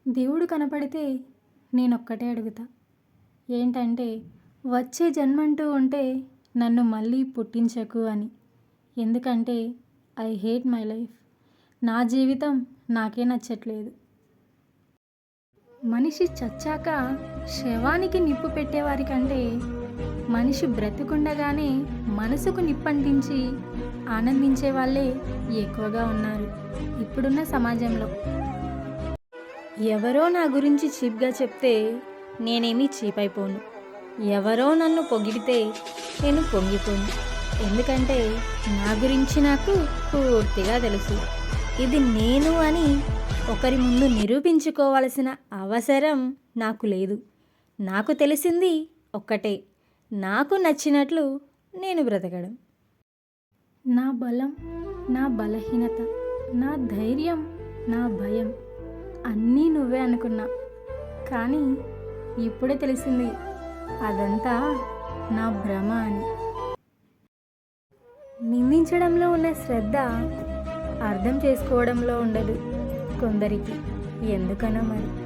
దేవుడు కనపడితే నేనొక్కటే అడుగుతా. ఏంటంటే, వచ్చే జన్మంటూ ఉంటే నన్ను మళ్ళీ పుట్టించకు అని. ఎందుకంటే ఐ హేట్ మై లైఫ్. నా జీవితం నాకే నచ్చట్లేదు. మనిషి చచ్చాక శవానికి నిప్పు పెట్టేవారి కంటే మనిషి బ్రతికుండగానే మనసుకు నిప్పంటించి ఆనందించే వాళ్ళే ఎక్కువగా ఉన్నారు ఇప్పుడున్న సమాజంలో. ఎవరో నా గురించి చీప్గా చెప్తే నేనేమీ చీప్ అయిపోను. ఎవరో నన్ను పొగిడితే నేను పొంగిపోను. ఎందుకంటే నా గురించి నాకు పూర్తిగా తెలుసు. ఇది నేను అని ఒకరి ముందు నిరూపించుకోవాల్సిన అవసరం నాకు లేదు. నాకు తెలిసింది ఒక్కటే, నాకు నచ్చినట్లు నేను బ్రతకడం. నా బలం, నా బలహీనత, నా ధైర్యం, నా భయం అన్నీ నువ్వే అనుకున్నా. కానీ ఇప్పుడే తెలిసింది అదంతా నా భ్రమ అని. నిందించడంలో ఉన్న శ్రద్ధ అర్థం చేసుకోవడంలో ఉండదు కొందరికి. ఎందుకనో మరి.